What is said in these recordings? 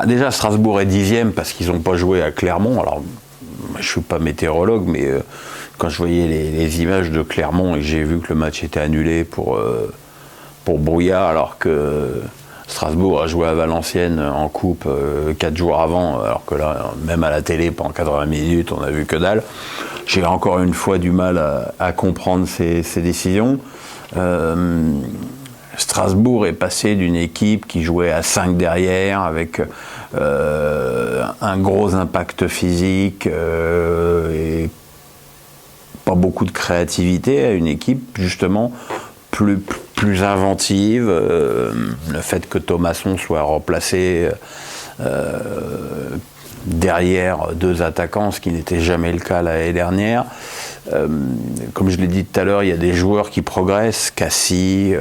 Déjà, Strasbourg est 10e parce qu'ils n'ont pas joué à Clermont. Alors, je ne suis pas météorologue, mais quand je voyais les images de Clermont et que j'ai vu que le match était annulé pour brouillard, alors que Strasbourg a joué à Valenciennes en coupe 4 jours avant, alors que là, même à la télé, pendant 80 minutes, on n'a vu que dalle. J'ai encore une fois du mal à comprendre ces décisions. Strasbourg est passé d'une équipe qui jouait à 5 derrière, avec un gros impact physique et pas beaucoup de créativité, à une équipe justement plus inventive. Le fait que Thomasson soit remplacé derrière 2 attaquants, ce qui n'était jamais le cas l'année dernière. Comme je l'ai dit tout à l'heure, il y a des joueurs qui progressent, Cassie,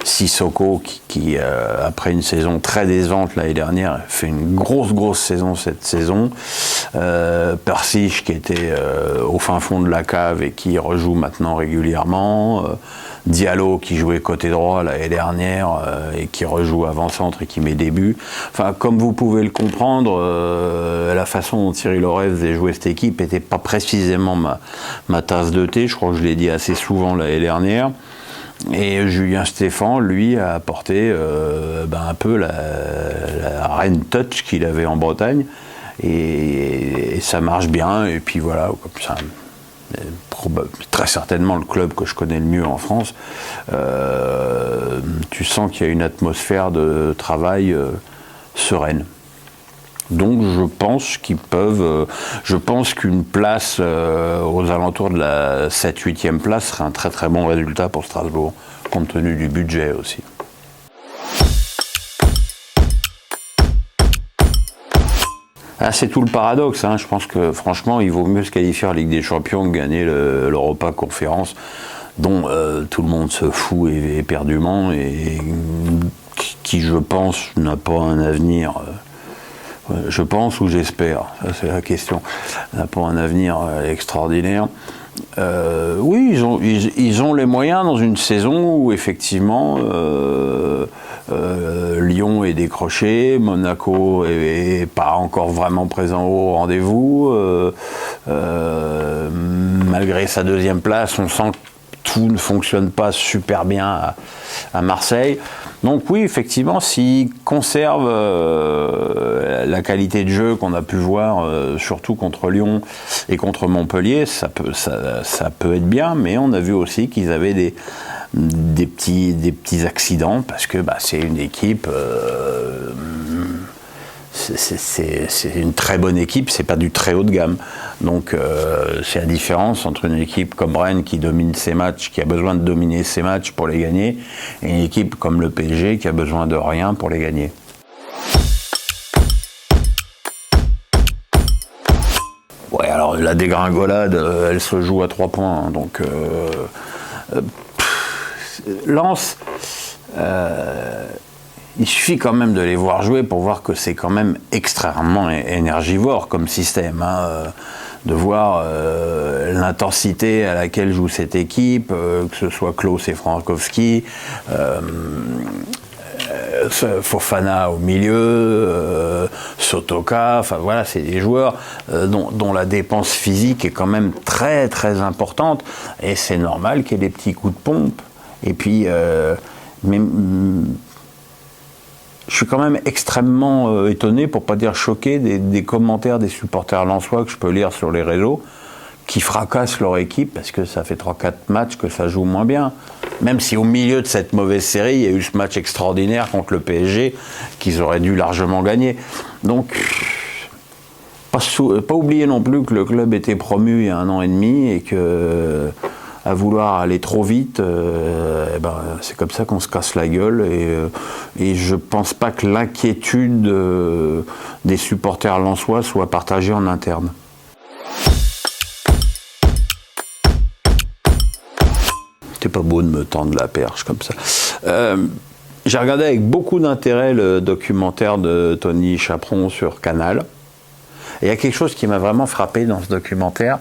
Sissoko, qui après une saison très décevante l'année dernière, fait une grosse saison cette saison. Persich, qui était au fin fond de la cave et qui rejoue maintenant régulièrement. Diallo, qui jouait côté droit l'année dernière et qui rejoue avant-centre et qui met des buts. Enfin, comme vous pouvez le comprendre, la façon dont Thierry Laurey faisait jouer cette équipe n'était pas précisément ma tasse de thé. Je crois que je l'ai dit assez souvent l'année dernière. Et Julien Stéphan, lui, a apporté un peu la reine touch qu'il avait en Bretagne. Et ça marche bien. Et puis voilà, comme ça. Très certainement le club que je connais le mieux en France. Tu sens qu'il y a une atmosphère de travail sereine. Donc je pense qu'une place aux alentours de la 7-8e place serait un très bon résultat pour Strasbourg, compte tenu du budget aussi. Ah, c'est tout le paradoxe, hein. Je pense que franchement il vaut mieux se qualifier en Ligue des Champions que gagner l'Europa Conférence, dont tout le monde se fout éperdument et qui je pense n'a pas un avenir, je pense ou j'espère, ça c'est la question, n'a pas un avenir extraordinaire. Oui, ils ont les moyens dans une saison où effectivement Lyon est décroché, Monaco est pas encore vraiment présent au rendez-vous. Malgré sa 2e place, on sent que tout ne fonctionne pas super bien à Marseille. Donc oui, effectivement, s'ils conservent la qualité de jeu qu'on a pu voir, surtout contre Lyon et contre Montpellier, ça peut être bien, mais on a vu aussi qu'ils avaient des petits accidents, parce que c'est une équipe, c'est une très bonne équipe, c'est pas du très haut de gamme. Donc c'est la différence entre une équipe comme Rennes qui domine ses matchs, qui a besoin de dominer ses matchs pour les gagner, et une équipe comme le PSG qui a besoin de rien pour les gagner. Ouais, alors la dégringolade, elle se joue à 3 points, hein, donc Lens, il suffit quand même de les voir jouer pour voir que c'est quand même extrêmement énergivore comme système, hein, de voir l'intensité à laquelle joue cette équipe, que ce soit Klose et Frankowski, Fofana au milieu, Sotoka, enfin voilà, c'est des joueurs dont la dépense physique est quand même très importante, et c'est normal qu'il y ait des petits coups de pompe. Et puis, je suis quand même extrêmement étonné, pour pas dire choqué, des commentaires des supporters lensois que je peux lire sur les réseaux, qui fracassent leur équipe parce que ça fait 3-4 matchs que ça joue moins bien. Même si au milieu de cette mauvaise série, il y a eu ce match extraordinaire contre le PSG qu'ils auraient dû largement gagner. Donc, pas oublier non plus que le club était promu il y a 1 an et demi et que à vouloir aller trop vite, c'est comme ça qu'on se casse la gueule, et je pense pas que l'inquiétude des supporters lensois soit partagée en interne. C'est pas beau de me tendre la perche comme ça. J'ai regardé avec beaucoup d'intérêt le documentaire de Tony Chaperon sur Canal. Et il y a quelque chose qui m'a vraiment frappé dans ce documentaire,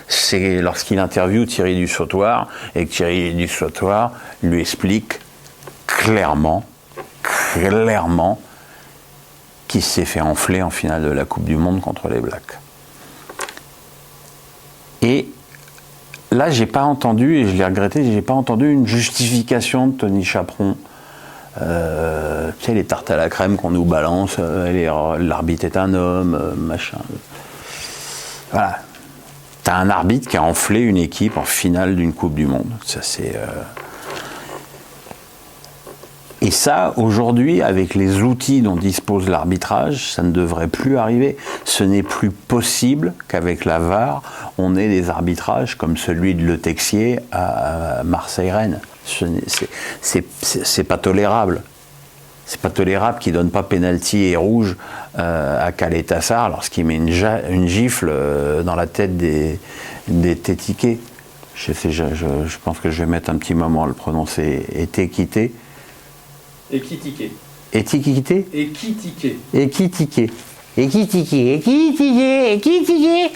c'est lorsqu'il interviewe Thierry Dussautoir, et que Thierry Dussautoir lui explique clairement qui s'est fait enfler en finale de la Coupe du Monde contre les Blacks. Et là, j'ai pas entendu, et je l'ai regretté, j'ai pas entendu une justification de Tony Chaperon. Tu sais, les tartes à la crème qu'on nous balance, l'arbitre est un homme, machin. Voilà. T'as un arbitre qui a enflé une équipe en finale d'une Coupe du Monde. Ça, c'est... Et ça, aujourd'hui, avec les outils dont dispose l'arbitrage, ça ne devrait plus arriver. Ce n'est plus possible qu'avec la VAR, on ait des arbitrages comme celui de Le Texier à Marseille-Rennes. C'est pas tolérable. C'est pas tolérable qu'il ne donne pas pénalty et rouge à Calais-Tassard lorsqu'il met une gifle dans la tête des Tétiqués. Je pense que je vais mettre un petit moment à le prononcer. Étiquité. Équitiqué. Étiquité. Équitiqué. Équitiqué. Équitiqué. Équitiqué. Équitiqué.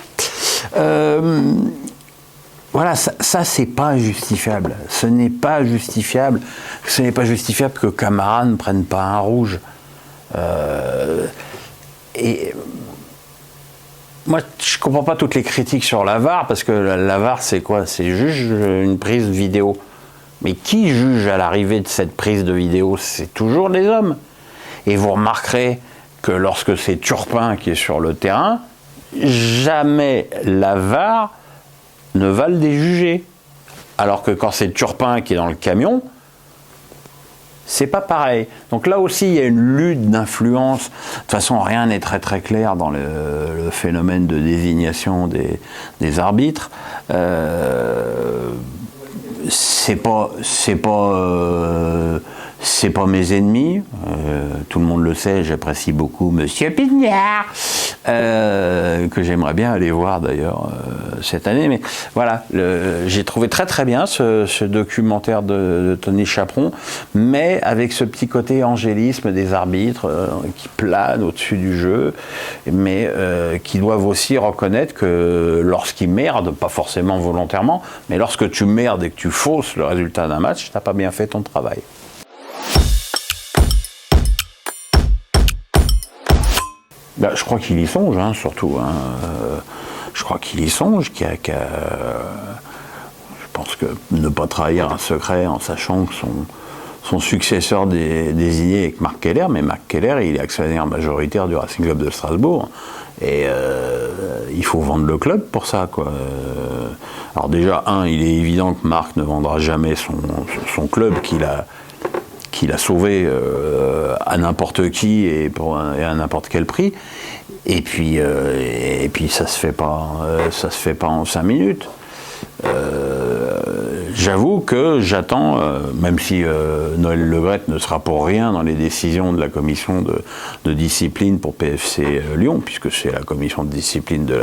Voilà, ça c'est pas justifiable. Ce n'est pas justifiable. Ce n'est pas justifiable que Camara ne prenne pas un rouge. Et moi, je comprends pas toutes les critiques sur la VAR, parce que la VAR, c'est quoi? C'est juste une prise vidéo. Mais qui juge à l'arrivée de cette prise de vidéo? C'est toujours les hommes. Et vous remarquerez que lorsque c'est Turpin qui est sur le terrain, jamais la VAR ne va le déjuger. Alors que quand c'est Turpin qui est dans le camion, c'est pas pareil. Donc là aussi, il y a une lutte d'influence. De toute façon, rien n'est très très clair dans le phénomène de désignation des arbitres. C'est pas mes ennemis, tout le monde le sait, j'apprécie beaucoup Monsieur Pignard, que j'aimerais bien aller voir d'ailleurs cette année, mais voilà, j'ai trouvé très très bien ce documentaire de Tony Chaperon, mais avec ce petit côté angélisme des arbitres qui planent au-dessus du jeu, mais qui doivent aussi reconnaître que lorsqu'ils merdent, pas forcément volontairement, mais lorsque tu merdes et que tu fausses le résultat d'un match, t'as pas bien fait ton travail. Ben, je crois qu'il y songe, hein, surtout. Hein. Je crois qu'il y songe. Je pense que ne pas trahir un secret en sachant que son successeur désigné est Marc Keller, mais Marc Keller, il est actionnaire majoritaire du Racing Club de Strasbourg. Et il faut vendre le club pour ça, quoi. Alors déjà, il est évident que Marc ne vendra jamais son club qu'il a sauvé à n'importe qui et à n'importe quel prix. Et puis ça se fait pas en 5 minutes. J'avoue que j'attends, même si Noël Le Graët ne sera pour rien dans les décisions de la commission de discipline pour PFC Lyon, puisque c'est la commission de discipline de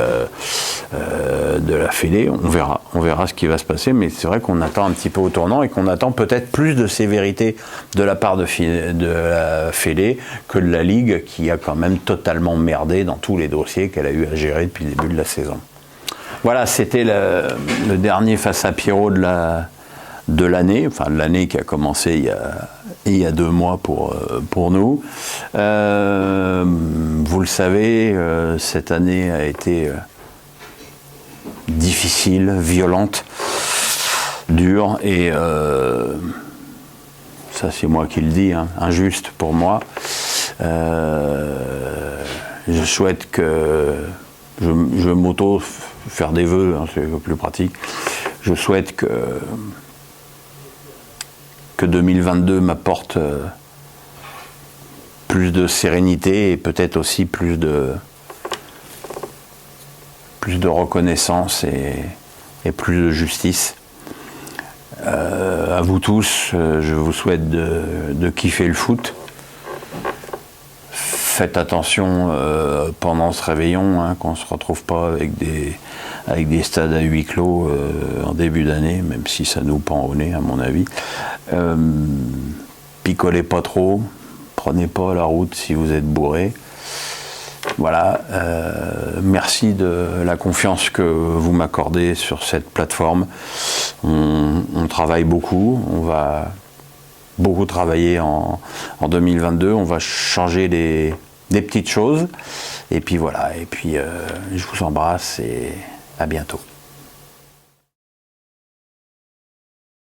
la Fédé, on verra ce qui va se passer, mais c'est vrai qu'on attend un petit peu au tournant et qu'on attend peut-être plus de sévérité de la part de la Fédé que de la Ligue, qui a quand même totalement merdé dans tous les dossiers qu'elle a eu à gérer depuis le début de la saison. Voilà, c'était le dernier Face à Pierrot de l'année, enfin de l'année qui a commencé il y a 2 mois pour nous. Vous le savez, cette année a été difficile, violente, dure et ça c'est moi qui le dis, hein, injuste pour moi. Je souhaite que je m'auto faire des vœux, hein, c'est plus pratique. Je souhaite que 2022 m'apporte plus de sérénité et peut-être aussi plus de reconnaissance et plus de justice. À vous tous, je vous souhaite de kiffer le foot. Faites attention pendant ce réveillon, hein, qu'on ne se retrouve pas avec des stades à huis clos en début d'année, même si ça nous pend au nez à mon avis. Picolez pas trop, prenez pas la route si vous êtes bourré. Voilà, merci de la confiance que vous m'accordez sur cette plateforme. On travaille beaucoup, on va beaucoup travailler en 2022, on va changer des petites choses. Et puis voilà, et puis je vous embrasse et à bientôt.